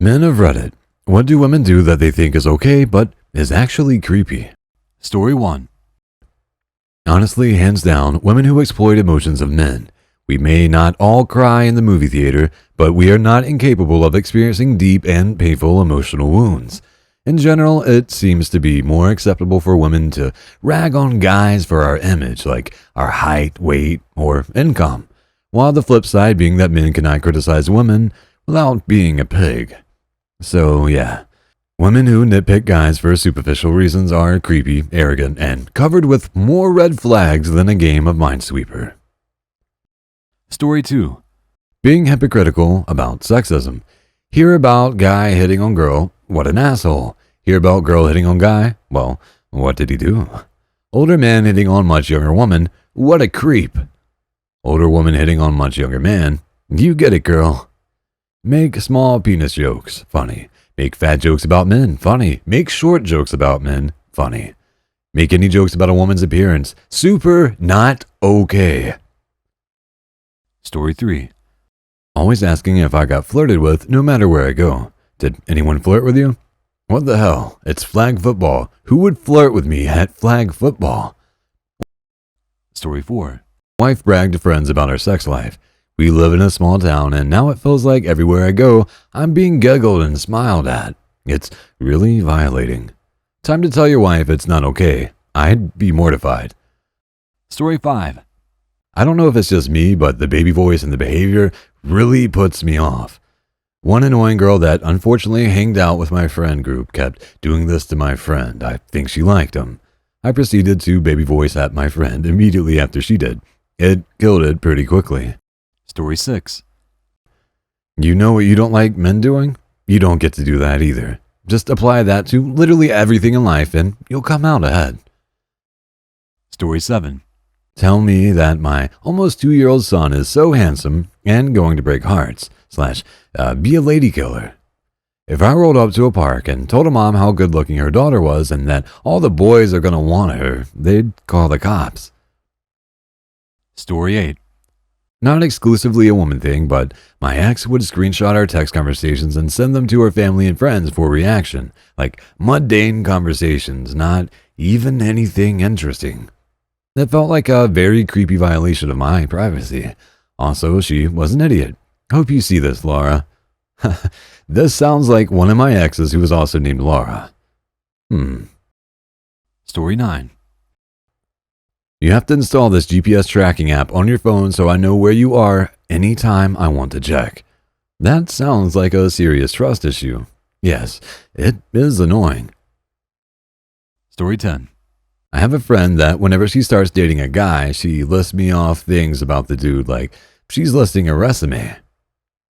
Men of Reddit. What do women do that they think is okay but is actually creepy? Story 1. Honestly, hands down, women who exploit emotions of men. We may not all cry in the movie theater, but we are not incapable of experiencing deep and painful emotional wounds. In general, it seems to be more acceptable for women to rag on guys for our image, like our height, weight, or income, while the flip side being that men cannot criticize women without being a pig. So yeah, women who nitpick guys for superficial reasons are creepy, arrogant, and covered with more red flags than a game of Minesweeper. Story 2. Being hypocritical about sexism. Hear about guy hitting on girl, what an asshole. Hear about girl hitting on guy, well, what did he do? Older man hitting on much younger woman, what a creep. Older woman hitting on much younger man, you get it, girl. Make small penis jokes, funny. Make fat jokes about men, funny. Make short jokes about men, funny. Make any jokes about a woman's appearance, super not okay. Story 3. Always asking if I got flirted with no matter where I go. Did anyone flirt with you? What the hell? It's flag football. Who would flirt with me at flag football? Story 4. Wife bragged to friends about our sex life. We live in a small town, and now it feels like everywhere I go, I'm being giggled and smiled at. It's really violating. Time to tell your wife it's not okay. I'd be mortified. Story 5. I don't know if it's just me, but the baby voice and the behavior really puts me off. One annoying girl that unfortunately hanged out with my friend group kept doing this to my friend. I think she liked him. I proceeded to baby voice at my friend immediately after she did. It killed it pretty quickly. Story 6. You know what you don't like men doing? You don't get to do that either. Just apply that to literally everything in life and you'll come out ahead. Story 7. Tell me that my almost 2-year-old son is so handsome and going to break hearts / be a lady killer. If I rolled up to a park and told a mom how good looking her daughter was and that all the boys are going to want her, they'd call the cops. Story 8. Not exclusively a woman thing, but my ex would screenshot our text conversations and send them to her family and friends for reaction. Like mundane conversations, not even anything interesting. It felt like a very creepy violation of my privacy. Also, she was an idiot. Hope you see this, Laura. This sounds like one of my exes who was also named Laura. Story 9. You have to install this GPS tracking app on your phone so I know where you are anytime I want to check. That sounds like a serious trust issue. Yes, it is annoying. Story 10. I have a friend that whenever she starts dating a guy, she lists me off things about the dude like she's listing a resume.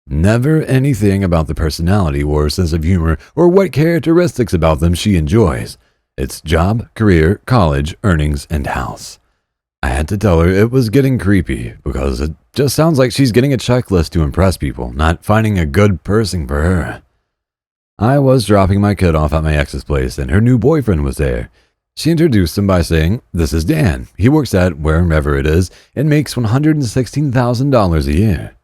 Never anything about the personality or sense of humor or what characteristics about them she enjoys. It's job, career, college, earnings, and house. I had to tell her it was getting creepy because it just sounds like she's getting a checklist to impress people, not finding a good person for her. I was dropping my kid off at my ex's place and her new boyfriend was there. She introduced him by saying, "This is Dan. He works at wherever it is and makes $116,000 a year."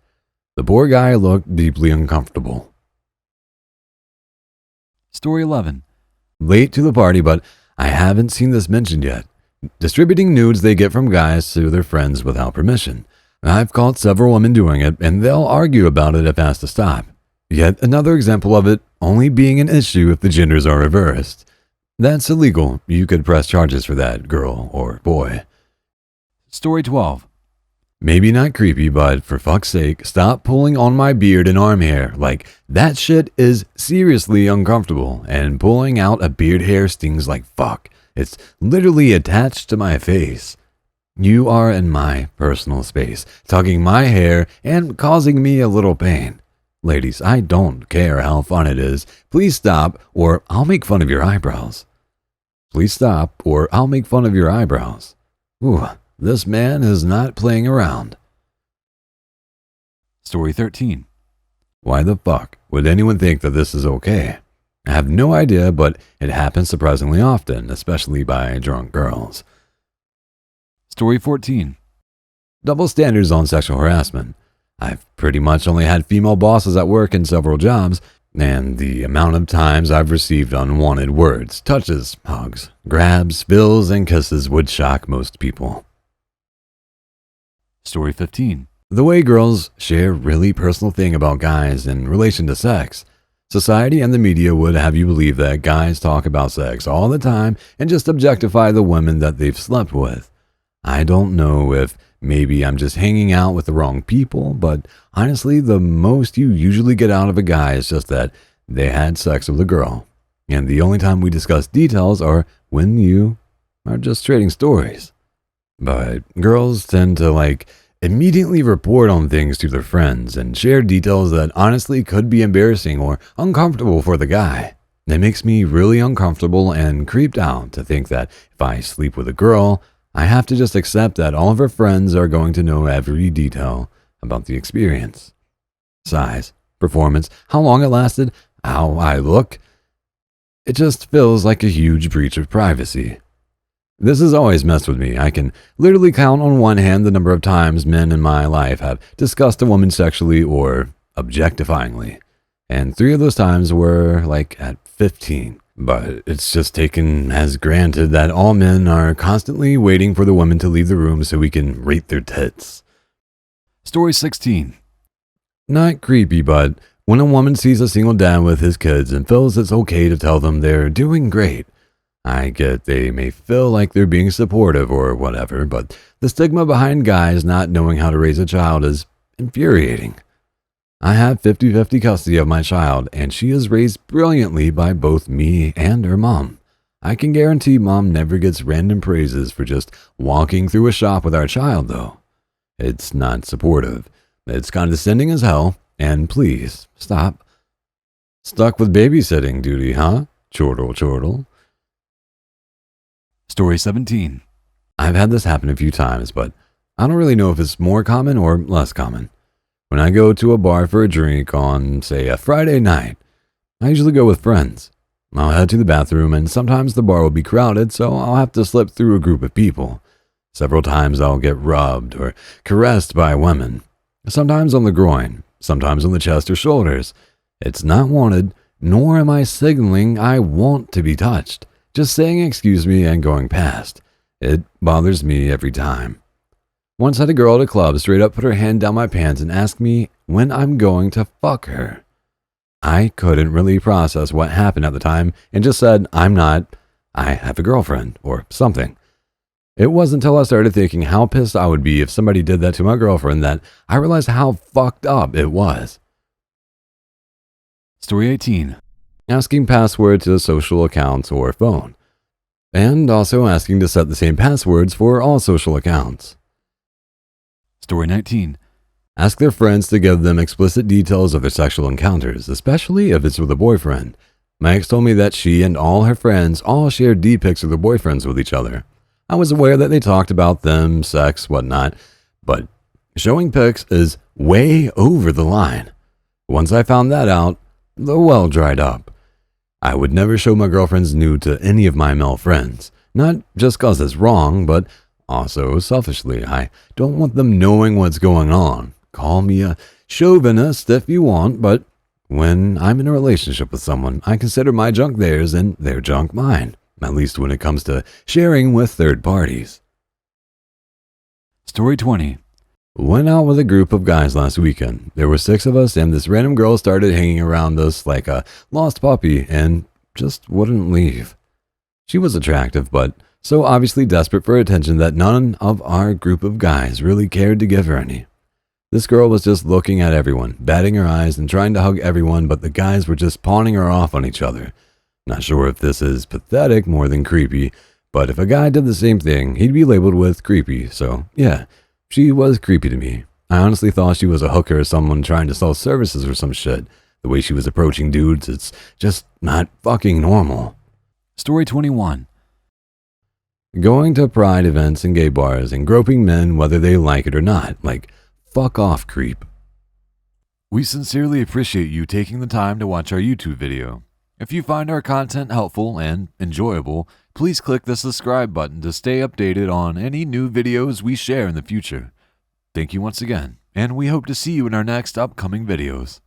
The poor guy looked deeply uncomfortable. Story 11. Late to the party, but I haven't seen this mentioned yet. Distributing nudes they get from guys to their friends without permission. I've caught several women doing it, and they'll argue about it if asked to stop. Yet another example of it only being an issue if the genders are reversed. That's illegal. You could press charges for that, girl or boy. Story 12. Maybe not creepy, but for fuck's sake, stop pulling on my beard and arm hair. Like, that shit is seriously uncomfortable, and pulling out a beard hair stings like fuck. It's literally attached to my face. You are in my personal space, tugging my hair and causing me a little pain. Ladies, I don't care how fun it is. Please stop, or I'll make fun of your eyebrows. Please stop, or I'll make fun of your eyebrows. Ooh, this man is not playing around. Story 13. Why the fuck would anyone think that this is okay? I have no idea, but it happens surprisingly often, especially by drunk girls. Story 14. Double standards on sexual harassment. I've pretty much only had female bosses at work in several jobs. And the amount of times I've received unwanted words, touches, hugs, grabs, spills, and kisses would shock most people. Story 15. The way girls share really personal thing about guys in relation to sex. Society and the media would have you believe that guys talk about sex all the time and just objectify the women that they've slept with. I don't know if maybe I'm just hanging out with the wrong people, but honestly, the most you usually get out of a guy is just that they had sex with a girl. And the only time we discuss details are when you are just trading stories. But girls tend to immediately report on things to their friends and share details that honestly could be embarrassing or uncomfortable for the guy. It makes me really uncomfortable and creeped out to think that if I sleep with a girl, I have to just accept that all of her friends are going to know every detail about the experience. Size, performance, how long it lasted, how I look. It just feels like a huge breach of privacy. This has always messed with me. I can literally count on one hand the number of times men in my life have discussed a woman sexually or objectifyingly. And 3 of those times were at 15. But it's just taken as granted that all men are constantly waiting for the woman to leave the room so we can rate their tits. Story 16. Not creepy, but when a woman sees a single dad with his kids and feels it's okay to tell them they're doing great. I get they may feel like they're being supportive or whatever, but the stigma behind guys not knowing how to raise a child is infuriating. I have 50-50 custody of my child, and she is raised brilliantly by both me and her mom. I can guarantee mom never gets random praises for just walking through a shop with our child, though. It's not supportive. It's condescending as hell, and please, stop. Stuck with babysitting duty, huh? Chortle, chortle. Story 17. I've had this happen a few times, but I don't really know if it's more common or less common. When I go to a bar for a drink on, say, a Friday night, I usually go with friends. I'll head to the bathroom, and sometimes the bar will be crowded, so I'll have to slip through a group of people. Several times I'll get rubbed or caressed by women. Sometimes on the groin, sometimes on the chest or shoulders. It's not wanted, nor am I signaling I want to be touched. Just saying excuse me and going past. It bothers me every time. Once had a girl at a club straight up put her hand down my pants and asked me when I'm going to fuck her. I couldn't really process what happened at the time and just said, I'm not, I have a girlfriend, or something. It wasn't until I started thinking how pissed I would be if somebody did that to my girlfriend that I realized how fucked up it was. Story 18. Asking password to social accounts or phone. And also asking to set the same passwords for all social accounts. Story 19. Ask their friends to give them explicit details of their sexual encounters, especially if it's with a boyfriend. My ex told me that she and all her friends all shared D-pics of their boyfriends with each other. I was aware that they talked about them, sex, whatnot, but showing pics is way over the line. Once I found that out, the well dried up. I would never show my girlfriend's nude to any of my male friends, not just cause it's wrong, but also selfishly. I don't want them knowing what's going on. Call me a chauvinist if you want, but when I'm in a relationship with someone, I consider my junk theirs and their junk mine, at least when it comes to sharing with third parties. Story 20. Went out with a group of guys last weekend. There were 6 of us, and this random girl started hanging around us like a lost puppy and just wouldn't leave. She was attractive, but so obviously desperate for attention that none of our group of guys really cared to give her any. This girl was just looking at everyone, batting her eyes and trying to hug everyone, but the guys were just pawning her off on each other. Not sure if this is pathetic more than creepy, but if a guy did the same thing, he'd be labeled with creepy, so yeah. She was creepy to me. I honestly thought she was a hooker or someone trying to sell services or some shit. The way she was approaching dudes, it's just not fucking normal. Story 21. Going to pride events and gay bars and groping men whether they like it or not. Fuck off, creep. We sincerely appreciate you taking the time to watch our YouTube video. If you find our content helpful and enjoyable, please click the subscribe button to stay updated on any new videos we share in the future. Thank you once again, and we hope to see you in our next upcoming videos.